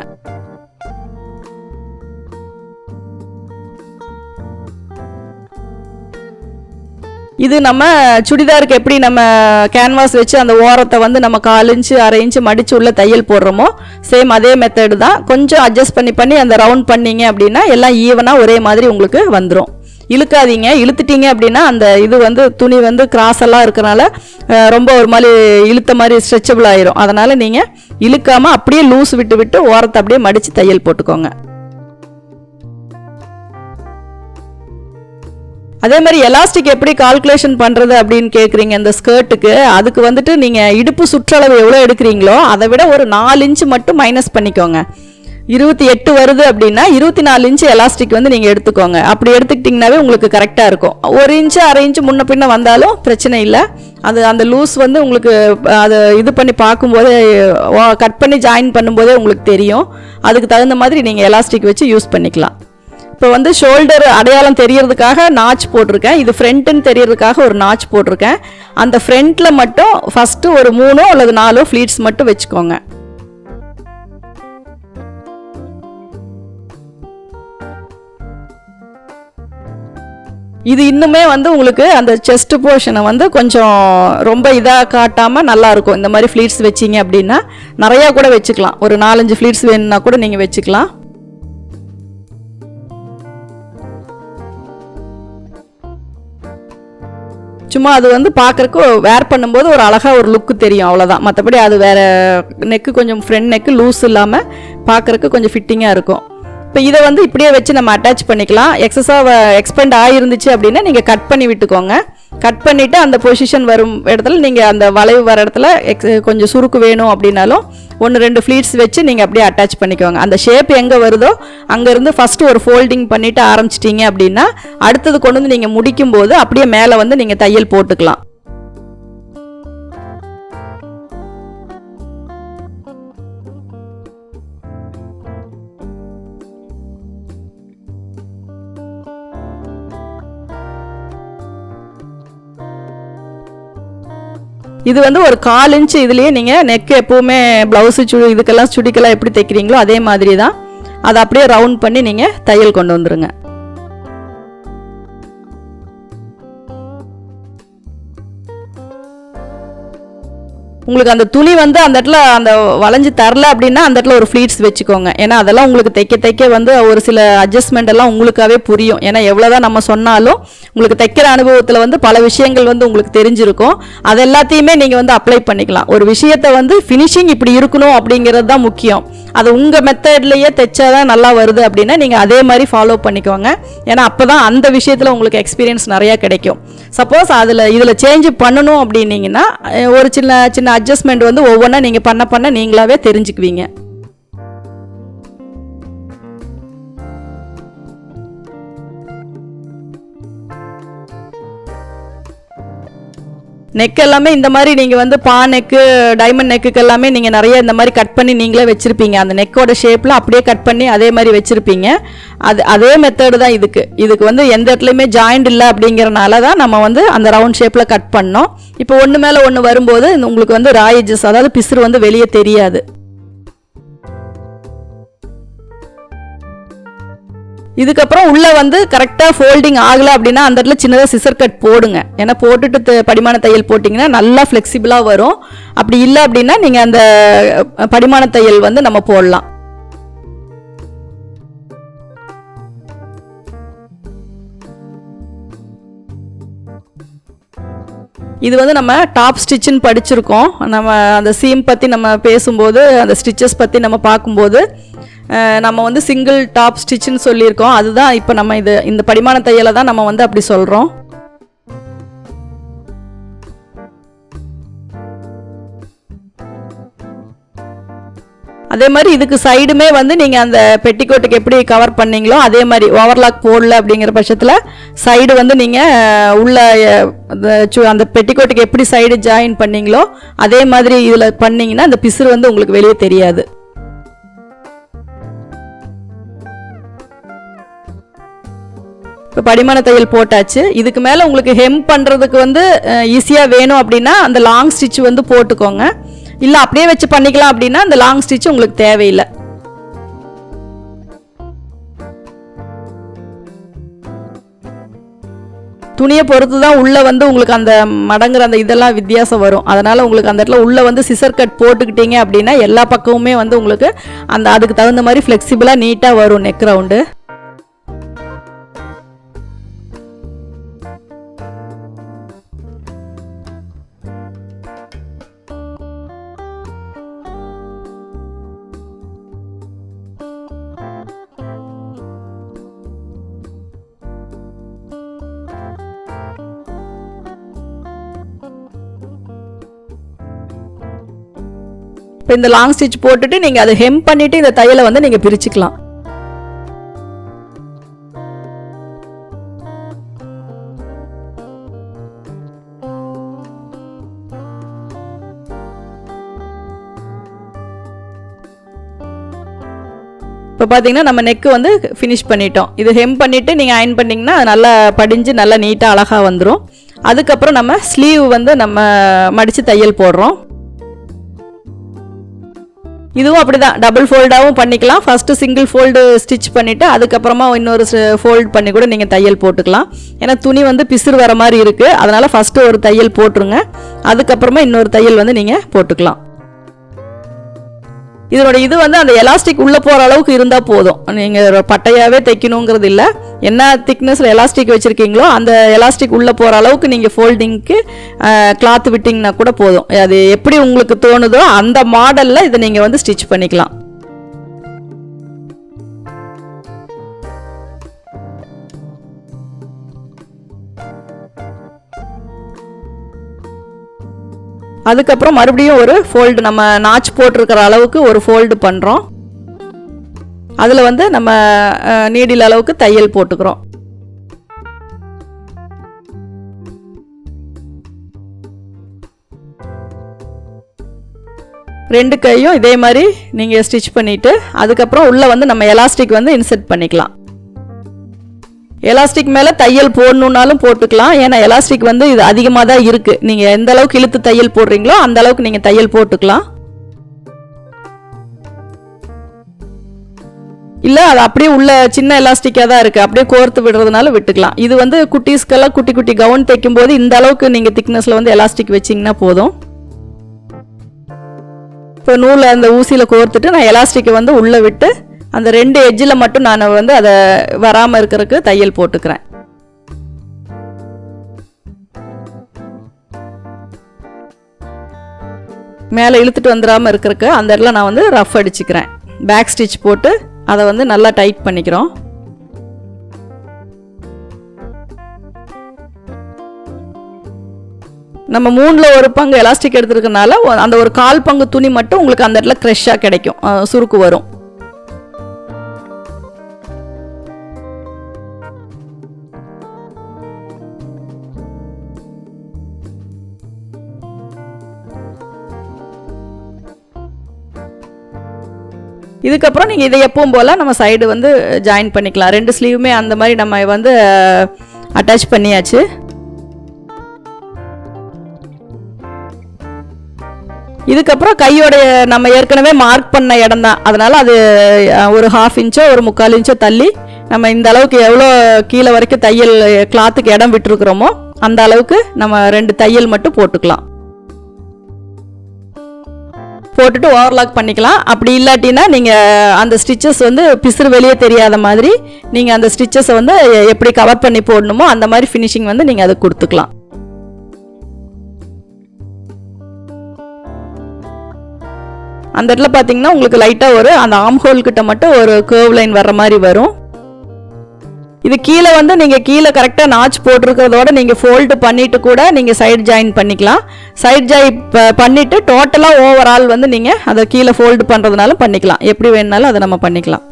இது நம்ம சுடிதாருக்கு எப்படி நம்ம கேன்வாஸ் வச்சு அந்த ஓரத்தை வந்து நம்ம 1/4 இன்ச்சு 1/2 இன்ச்சு மடித்து உள்ள தையல் போடுறோமோ சேம் அதே மெத்தடு தான். கொஞ்சம் அட்ஜஸ்ட் பண்ணி அந்த ரவுண்ட் பண்ணிங்க அப்படின்னா எல்லாம் ஈவனாக ஒரே மாதிரி உங்களுக்கு வந்துடும். இழுக்காதீங்க. இழுத்துட்டீங்க அப்படின்னா அந்த இது வந்து துணி வந்து கிராஸ் எல்லாம் இருக்கிறனால ரொம்ப ஒரு மாதிரி இழுத்த மாதிரி ஸ்ட்ரெச்சபிள் ஆயிரும். அதனால் நீங்கள் இழுக்காமல் அப்படியே லூஸ் விட்டு ஓரத்தை அப்படியே மடித்து தையல் போட்டுக்கோங்க. அதே மாதிரி எலாஸ்டிக் எப்படி கால்குலேஷன் பண்ணுறது அப்படின்னு கேட்குறீங்க இந்த ஸ்கர்ட்டுக்கு. அதுக்கு வந்துட்டு நீங்கள் இடுப்பு சுற்றளவு எவ்வளோ எடுக்கிறீங்களோ அதை விட ஒரு 4 இன்ச்சு மட்டும் மைனஸ் பண்ணிக்கோங்க. 28 வருது அப்படின்னா 24 இன்ச்சு எலாஸ்டிக் வந்து நீங்கள் எடுத்துக்கோங்க. அப்படி எடுத்துக்கிட்டிங்கனாவே உங்களுக்கு கரெக்டாக இருக்கும். 1 இன்ச்சு 1/2 இன்ச்சு முன்ன பின்ன வந்தாலும் பிரச்சனை இல்லை. அந்த லூஸ் வந்து உங்களுக்கு அதை இது பண்ணி பார்க்கும்போதே கட் பண்ணி ஜாயின் பண்ணும்போதே உங்களுக்கு தெரியும். அதுக்கு தகுந்த மாதிரி நீங்கள் எலாஸ்டிக் வச்சு யூஸ் பண்ணிக்கலாம். இப்போ வந்து ஷோல்டர் அடையாளம் தெரியறதுக்காக நாச் போட்டிருக்கேன். இது ஃப்ரண்ட்டுன்னு தெரியறதுக்காக ஒரு நாச் போட்டிருக்கேன். அந்த ஃப்ரண்ட்டில் மட்டும் ஃபஸ்ட்டு ஒரு 3 அல்லது 4 ஃப்ளீட்ஸ் மட்டும் வச்சுக்கோங்க. இது இன்னுமே வந்து உங்களுக்கு அந்த செஸ்ட் போர்ஷனை வந்து கொஞ்சம் ரொம்ப இதாக காட்டாமல் நல்லாயிருக்கும். இந்த மாதிரி ஃப்ளீட்ஸ் வச்சிங்க அப்படின்னா நிறையா கூட வச்சுக்கலாம். ஒரு 4-5 ஃப்ளீட்ஸ் வேணும்னா கூட நீங்கள் வச்சுக்கலாம். சும்மா அது வந்து பார்க்குறக்கு வேர் பண்ணும்போது ஒரு அழகாக ஒரு லுக்கு தெரியும், அவ்வளோதான். மற்றபடி அது வேறு நெக்கு கொஞ்சம் ஃப்ரண்ட் நெக்கு லூஸ் இல்லாமல் பார்க்குறக்கு கொஞ்சம் ஃபிட்டிங்காக இருக்கும். இப்போ இதை வந்து இப்படியே வச்சு நம்ம அட்டாச் பண்ணிக்கலாம். எக்ஸஸாக எக்ஸ்பெண்ட் ஆகிருந்துச்சு அப்படின்னா நீங்கள் கட் பண்ணி விட்டுக்கோங்க. கட் பண்ணிவிட்டு அந்த பொசிஷன் வரும் இடத்துல நீங்கள் அந்த வளைவு வர இடத்துல கொஞ்சம் சுருக்கு வேணும் அப்படின்னாலும் 1-2 ஃப்ளீட்ஸ் வச்சு நீங்கள் அப்படியே அட்டாச் பண்ணிக்கோங்க. அந்த ஷேப் எங்கே வருதோ அங்கேருந்து ஃபஸ்ட்டு ஒரு ஃபோல்டிங் பண்ணிவிட்டு ஆரம்பிச்சிட்டிங்க அப்படின்னா அடுத்தது கொண்டு வந்து நீங்கள் முடிக்கும்போது அப்படியே மேலே வந்து நீங்கள் தையல் போட்டுக்கலாம். இது வந்து ஒரு 1/4 இன்ச்சு இதுலேயே நீங்கள் நெக்கு எப்போவுமே ப்ளவுஸு இதுக்கெல்லாம் சுடிக்கெல்லாம் எப்படி தைக்கிறீங்களோ அதே மாதிரி தான். அதை அப்படியே ரவுண்ட் பண்ணி நீங்கள் தையல் கொண்டு வந்துடுங்க. உங்களுக்கு அந்த துணி வந்து அந்த இடத்துல அந்த வளைஞ்சு தரல அப்படின்னா அந்த இடத்துல ஒரு ஃப்ளீட்ஸ் வச்சுக்கோங்க. ஏன்னா அதெல்லாம் உங்களுக்கு தைக்க வந்து ஒரு சில அட்ஜஸ்ட்மெண்ட் எல்லாம் உங்களுக்காகவே புரியும். ஏன்னா எவ்வளோதான் நம்ம சொன்னாலும் உங்களுக்கு தைக்கிற அனுபவத்தில் வந்து பல விஷயங்கள் வந்து உங்களுக்கு தெரிஞ்சிருக்கும். அது எல்லாத்தையுமே நீங்கள் வந்து அப்ளை பண்ணிக்கலாம். ஒரு விஷயத்தை வந்து ஃபினிஷிங் இப்படி இருக்கணும் அப்படிங்கிறது தான் முக்கியம். அது உங்கள் மெத்தட்லேயே தைச்சாதான் நல்லா வருது அப்படின்னா நீங்கள் அதே மாதிரி ஃபாலோ பண்ணிக்கோங்க. ஏன்னா அப்போ தான் அந்த விஷயத்தில் உங்களுக்கு எக்ஸ்பீரியன்ஸ் நிறையா கிடைக்கும். சப்போஸ் இதில் சேஞ்ச் பண்ணணும் அப்படின்னீங்கன்னா ஒரு சின்ன அட்ஜஸ்ட்மெண்ட் வந்து ஒவ்வொன்றா நீங்கள் பண்ண நீங்களாவே தெரிஞ்சுக்குவீங்க. நெக் எல்லாமே இந்த மாதிரி நீங்கள் வந்து நெக்கு டைமண்ட் நெக்குக்கு எல்லாமே நீங்கள் நிறைய இந்த மாதிரி கட் பண்ணி நீங்களே வச்சுருப்பீங்க. அந்த நெக்கோட ஷேப்பில் அப்படியே கட் பண்ணி அதே மாதிரி வச்சுருப்பீங்க. அதே மெத்தடு தான் இதுக்கு வந்து எந்த இடத்துலையுமே ஜாயிண்ட் இல்லை அப்படிங்கிறனால தான் நம்ம வந்து அந்த ரவுண்ட் ஷேப்பில் கட் பண்ணோம். இப்போ ஒன்று மேலே ஒன்று வரும்போது உங்களுக்கு வந்து ராயேஜஸ் அதாவது பிசுறு வந்து வெளியே தெரியாது. இதுக்கப்புறம் உள்ளே வந்து கரெக்டாக ஃபோல்டிங் ஆகலை அப்படின்னா அந்த இடத்துல சின்னதாக சிசர் கட் போடுங்க. ஏன்னா போட்டுட்டு படிமான தையல் போட்டிங்கன்னா நல்லா ஃப்ளெக்சிபிளாக வரும். அப்படி இல்லை அப்படின்னா நீங்கள் அந்த படிமான தையல் வந்து நம்ம போடலாம். இது வந்து நம்ம டாப் ஸ்டிச்சுன்னு படிச்சிருக்கோம். நம்ம அந்த சீம் பற்றி நம்ம பேசும்போது அந்த ஸ்டிச்சஸ் பற்றி நம்ம பார்க்கும்போது நம்ம வந்து சிங்கிள் டாப் ஸ்டிச்சுன்னு சொல்லியிருக்கோம். அதுதான் இப்போ நம்ம இந்த படிமான தையலை தான் நம்ம வந்து அப்படி சொல்கிறோம். அதே மாதிரி இதுக்கு சைடுமே வந்து நீங்கள் அந்த பெட்டிக்கோட்டுக்கு எப்படி கவர் பண்ணீங்களோ அதே மாதிரி ஓவர்லாக் போடல அப்படிங்கிற பட்சத்தில் சைடு வந்து நீங்கள் உள்ள அந்த பெட்டிக்கோட்டுக்கு எப்படி சைடு ஜாயின் பண்ணீங்களோ அதே மாதிரி இதில் பண்ணிங்கன்னா அந்த பிசுறு வந்து உங்களுக்கு வெளியே தெரியாது. இப்போ படிமான தையல் போட்டாச்சு. இதுக்கு மேலே உங்களுக்கு ஹெம் பண்ணுறதுக்கு வந்து ஈஸியாக வேணும் அப்படின்னா அந்த லாங் ஸ்டிச் வந்து போட்டுக்கோங்க. இல்லை அப்படியே வச்சு பண்ணிக்கலாம் அப்படின்னா அந்த லாங் ஸ்டிச் உங்களுக்கு தேவையில்லை. துணியை பொறுத்து தான் உள்ளே வந்து உங்களுக்கு அந்த மடங்குற அந்த இதெல்லாம் வித்தியாசம் வரும். அதனால் உங்களுக்கு அந்த இடத்துல உள்ளே வந்து சிசர் கட் போட்டுக்கிட்டீங்க அப்படின்னா எல்லா பக்கமுமே வந்து உங்களுக்கு அதுக்கு தகுந்த மாதிரி ஃப்ளெக்சிபிளாக நீட்டாக வரும் நெக் ரவுண்டு. இப்போ இந்த லாங் ஸ்டிச் போட்டுட்டு நீங்கள் அதை ஹெம் பண்ணிவிட்டு இந்த தையலை வந்து நீங்கள் பிரிச்சுக்கலாம். இப்போ பார்த்தீங்கன்னா நம்ம நெக்கு வந்து ஃபினிஷ் பண்ணிட்டோம். இது ஹெம் பண்ணிவிட்டு நீங்கள் அயன் பண்ணிங்கன்னா நல்லா படிஞ்சு நல்லா நீட்டாக அழகாக வந்துடும். அதுக்கப்புறம் நம்ம ஸ்லீவ் வந்து நம்ம மடித்து தையல் போடுறோம். இதுவும் அப்படிதான் டபுள் ஃபோல்டாகவும் பண்ணிக்கலாம். ஃபஸ்ட்டு சிங்கிள் ஃபோல்டு ஸ்டிச் பண்ணிவிட்டு அதுக்கப்புறமா இன்னொரு ஃபோல்ட் பண்ணி கூட நீங்கள் தையல் போட்டுக்கலாம். ஏன்னா துணி வந்து பிசுறு வர மாதிரி இருக்குது, அதனால் ஃபஸ்ட்டு ஒரு தையல் போட்டுருங்க, அதுக்கப்புறமா இன்னொரு தையல் வந்து நீங்கள் போட்டுக்கலாம். இதனோட இது வந்து அந்த எலாஸ்டிக் உள்ளே போகிற அளவுக்கு இருந்தால் போதும். நீங்கள் பட்டையாகவே தைக்கணுங்கிறது இல்லை. என்ன திக்னஸில் எலாஸ்டிக் வச்சுருக்கீங்களோ அந்த எலாஸ்டிக் உள்ளே போகிற அளவுக்கு நீங்கள் ஃபோல்டிங்க்கு கிளாத் விட்டிங்கன்னா கூட போதும். அது எப்படி உங்களுக்கு தோணுதோ அந்த மாடலில் இதை நீங்கள் வந்து ஸ்டிச் பண்ணிக்கலாம். அதுக்கப்புறம் மறுபடியும் ஒரு ஃபோல்டு, நம்ம நாச் போட்டிருக்கிற அளவுக்கு ஒரு ஃபோல்டு பண்ணுறோம். அதில் வந்து நம்ம நீடில் அளவுக்கு தையல் போட்டுக்கிறோம். ரெண்டு கையும் இதே மாதிரி நீங்கள் ஸ்டிச் பண்ணிவிட்டு அதுக்கப்புறம் உள்ளே வந்து நம்ம எலாஸ்டிக் வந்து இன்செர்ட் பண்ணிக்கலாம். எலாஸ்டிக் மேலே தையல் போடணுன்னாலும் போட்டுக்கலாம். ஏன்னா எலாஸ்டிக் வந்து இது அதிகமாக தான் இருக்குது. நீங்கள் எந்த அளவுக்கு இழுத்து தையல் போடுறீங்களோ அந்த அளவுக்கு நீங்கள் தையல் போட்டுக்கலாம். இல்லை அது அப்படியே உள்ள சின்ன எலாஸ்டிக்காக தான் இருக்குது, அப்படியே கோர்த்து விடுறதுனால விட்டுக்கலாம். இது வந்து குட்டீஸ்க்கெல்லாம் குட்டி குட்டி கவுன் தைக்கும் போது இந்த அளவுக்கு நீங்கள் திக்னஸில் வந்து எலாஸ்டிக் வச்சிங்கன்னா போதும். இப்போ நூலை அந்த ஊசியில் கோர்த்துட்டு நான் எலாஸ்டிக்கை வந்து உள்ளே விட்டு அந்த ரெண்டு எட்ஜில் மட்டும் நான் வந்து அதை வராமல் இருக்கிறதுக்கு தையல் போட்டுக்கிறேன். மேலே இழுத்துட்டு வந்துடாமல் இருக்கிறதுக்கு அந்த இடத்துல நான் வந்து ரஃப் அடிச்சுக்கிறேன். பேக் ஸ்டிச் போட்டு அதை வந்து நல்லா டைட் பண்ணிக்கிறோம். நம்ம 3ல் 1 பங்கு எலாஸ்டிக் எடுத்துருக்கனால அந்த ஒரு 1/4 பங்கு துணி மட்டும் உங்களுக்கு அந்த இடத்துல க்ரெஷ்ஷாக கிடைக்கும், சுருக்கு வரும். இதுக்கப்புறம் நீங்கள் இதை எப்பவும் போல் நம்ம சைடு வந்து ஜாயின் பண்ணிக்கலாம். 2 ஸ்லீவுமே அந்த மாதிரி நம்ம வந்து அட்டாச் பண்ணியாச்சு. இதுக்கப்புறம் கையோடைய நம்ம ஏற்கனவே மார்க் பண்ண இடம் தான், அதனால் அது ஒரு 1/2 இன்ச்சோ ஒரு 3/4 இன்ச்சோ தள்ளி நம்ம இந்த அளவுக்கு எவ்வளோ கீழே வரைக்கும் தையல் கிளாத்துக்கு இடம் விட்டுருக்குறோமோ அந்த அளவுக்கு நம்ம 2 தையல் மட்டும் போட்டுக்கலாம். போட்டுட்டு ஓவர்லாக் பண்ணிக்கலாம். அப்படி இல்லாட்டினா நீங்கள் அந்த ஸ்டிச்சஸ் வந்து பிசுறு வெளியே தெரியாத மாதிரி நீங்கள் அந்த ஸ்டிச்சஸை வந்து எப்படி கவர் பண்ணி போடணுமோ அந்த மாதிரி ஃபினிஷிங் வந்து நீங்கள் அதை கொடுத்துக்கலாம். அந்த இடத்துல பார்த்தீங்கன்னா உங்களுக்கு லைட்டாக ஒரு அந்த ஆர்ம் ஹோல் கிட்ட மட்டும் ஒரு கர்வ் லைன் வர்ற மாதிரி வரும். இது கீழே வந்து நீங்கள் கீழே கரெக்டாக நாச் போட்டிருக்கிறதோட நீங்கள் ஃபோல்டு பண்ணிவிட்டு கூட நீங்கள் சைடு ஜாயின் பண்ணிக்கலாம். சைடு ஜாயின் பண்ணிவிட்டு டோட்டலாக ஓவரால் வந்து நீங்கள் அதை கீழே ஃபோல்டு பண்ணுறதுனாலும் பண்ணிக்கலாம். எப்படி வேணுனாலும் அதை நம்ம பண்ணிக்கலாம்.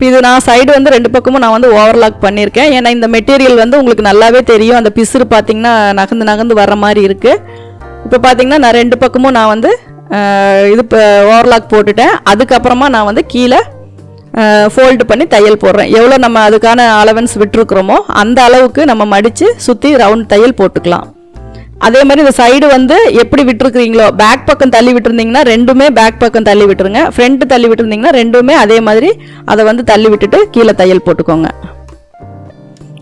இது நான் சைடு வந்து 2 பக்கமும் நான் வந்து ஓவர்லாக் பண்ணியிருக்கேன். ஏன்னா இந்த மெட்டீரியல் வந்து உங்களுக்கு நல்லாவே தெரியும், அந்த பிசுறு பார்த்தீங்கன்னா நகர்ந்து நகர்ந்து வர்ற மாதிரி இருக்குது. இப்போ பார்த்தீங்கன்னா நான் 2 பக்கமும் நான் வந்து இது ஓவர்லாக் போட்டுட்டேன். அதுக்கப்புறமா நான் வந்து கீழே ஃபோல்டு பண்ணி தையல் போடுறேன். எவ்வளோ நம்ம அதுக்கான அலவன்ஸ் விட்டுருக்குறோமோ அந்த அளவுக்கு நம்ம மடித்து சுற்றி ரவுண்ட் தையல் போட்டுக்கலாம். அதே மாதிரி இந்த சைடு வந்து எப்படி விட்டுருக்குறீங்களோ பேக் பக்கம் தள்ளி விட்டுருந்தீங்கன்னா ரெண்டுமே பேக் பக்கம் தள்ளி விட்டுருங்க, ஃப்ரண்ட் தள்ளி விட்டுருந்தீங்கன்னா ரெண்டுமே அதே மாதிரி அதை வந்து தள்ளி விட்டுட்டு கீழே தையல் போட்டுக்கோங்க.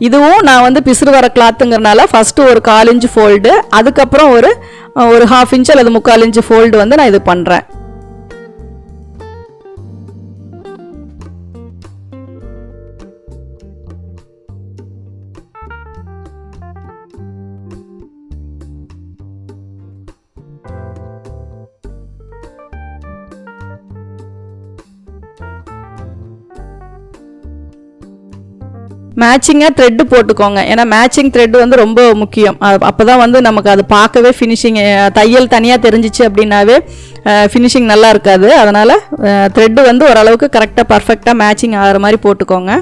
இதுவும் நான் வந்து பிசுறு வர கிளாத்துங்கிறனால ஃபஸ்ட்டு ஒரு 1/4 இன்ச் ஃபோல்டு, அதுக்கப்புறம் ஒரு 1/2 இன்ச் அல்லது 3/4 இன்ச் ஃபோல்டு வந்து நான் இது பண்ணுறேன். மேட்சிங்காக த்ரெட்டு போட்டுக்கோங்க. ஏன்னா மேட்சிங் த்ரெட்டு வந்து ரொம்ப முக்கியம். அப்போ தான் வந்து நமக்கு அது பார்க்கவே ஃபினிஷிங், தையல் தனியாக தெரிஞ்சிச்சு அப்படின்னாவே ஃபினிஷிங் நல்லா இருக்காது. அதனால் த்ரெட்டு வந்து ஓரளவுக்கு கரெக்டாக பர்ஃபெக்டாக மேட்சிங் ஆகிற மாதிரி போட்டுக்கோங்க.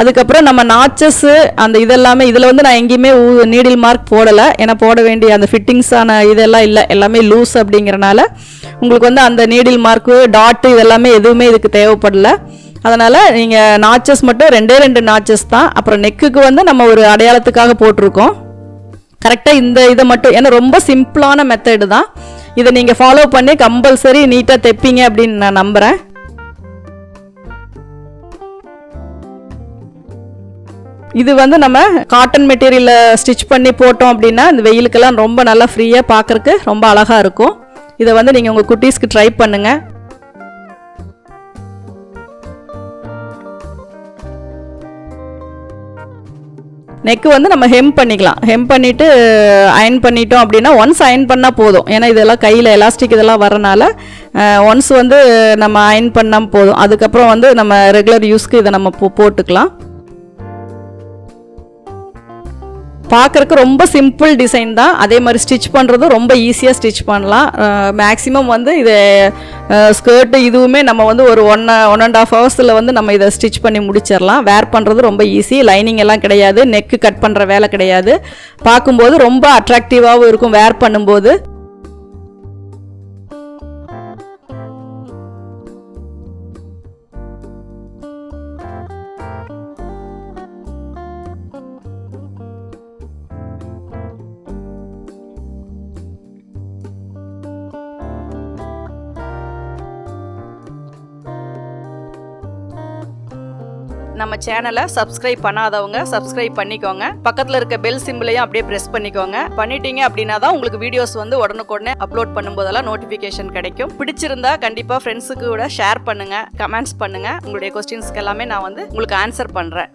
அதுக்கப்புறம் நம்ம நாச்சஸ்ஸு அந்த இதெல்லாமே இதில் வந்து நான் எங்கேயுமே நீடில் மார்க் போடலை. ஏன்னா போட வேண்டிய அந்த ஃபிட்டிங்ஸான இதெல்லாம் இல்லை, எல்லாமே லூஸ் அப்படிங்கிறனால உங்களுக்கு வந்து அந்த நீடில் மார்க்கு டாட்டு இதெல்லாமே எதுவுமே இதுக்கு தேவைப்படலை. அதனால் நீங்கள் நாச்சஸ் மட்டும் 2 நாச்சஸ் தான். அப்புறம் நெக்குக்கு வந்து நம்ம ஒரு அடையாளத்துக்காக போட்டிருக்கோம். கரெக்டாக இந்த இதை மட்டும், ஏன்னா ரொம்ப சிம்பிளான மெத்தடு தான். இதை நீங்கள் ஃபாலோ பண்ணி கம்பல்சரி நீட்டாக தைப்பீங்க அப்படின்னு நான் நம்புகிறேன். இது வந்து நம்ம காட்டன் மெட்டீரியலில் ஸ்டிச் பண்ணி போட்டோம் அப்படின்னா இந்த வெயிலுக்கெல்லாம் ரொம்ப நல்லா ஃப்ரீயாக பார்க்குறக்கு ரொம்ப அழகாக இருக்கும். இதை வந்து நீங்கள் உங்கள் குட்டீஸ்க்கு ட்ரை பண்ணுங்கள். நெக்கு வந்து நம்ம ஹெம் பண்ணிக்கலாம். ஹெம் பண்ணிவிட்டு அயன் பண்ணிட்டோம் அப்படின்னா ஒன்ஸ் அயன் பண்ணால் போதும். ஏன்னா இதெல்லாம் கையில் எலாஸ்டிக் இதெல்லாம் வரனால ஒன்ஸ் வந்து நம்ம அயன் பண்ணால் போதும். அதுக்கப்புறம் வந்து நம்ம ரெகுலர் யூஸ்க்கு இதை நம்ம போட்டுக்கலாம். பார்க்குறக்கு ரொம்ப சிம்பிள் டிசைன் தான். அதே மாதிரி ஸ்டிச் பண்ணுறதும் ரொம்ப ஈஸியாக ஸ்டிச் பண்ணலாம். மேக்ஸிமம் வந்து இது ஸ்கர்ட்டு இதுவுமே நம்ம வந்து ஒரு 1.5 ஹவர்ஸில் வந்து நம்ம இதை ஸ்டிச் பண்ணி முடிச்சிடலாம். வேர் பண்ணுறது ரொம்ப ஈஸி. லைனிங் எல்லாம் கிடையாது, நெக்கு கட் பண்ணுற வேலை கிடையாது. பார்க்கும்போது ரொம்ப அட்ராக்டிவாகவும் இருக்கும் வேர் பண்ணும்போது. நம்ம சேனலை சப்ஸ்கிரைப் பண்ணாதவங்க சப்ஸ்கிரைப் பண்ணிக்கோங்க. பக்கத்தில் இருக்க பெல் சிம்பிளையும் அப்படியே ப்ரெஸ் பண்ணிக்கோங்க. பண்ணிட்டீங்க அப்படின்னா தான் உங்களுக்கு வீடியோஸ் வந்து உடனுக்குடனே அப்லோட் பண்ணும்போதெல்லாம் நோட்டிஃபிகேஷன் கிடைக்கும். பிடிச்சிருந்தா கண்டிப்பாக ஃப்ரெண்ட்ஸுக்கு கூட ஷேர் பண்ணுங்கள், கமெண்ட்ஸ் பண்ணுங்கள். உங்களுடைய கொஸ்டின்ஸ்க்கு எல்லாமே நான் வந்து உங்களுக்கு ஆன்சர் பண்ணுறேன்.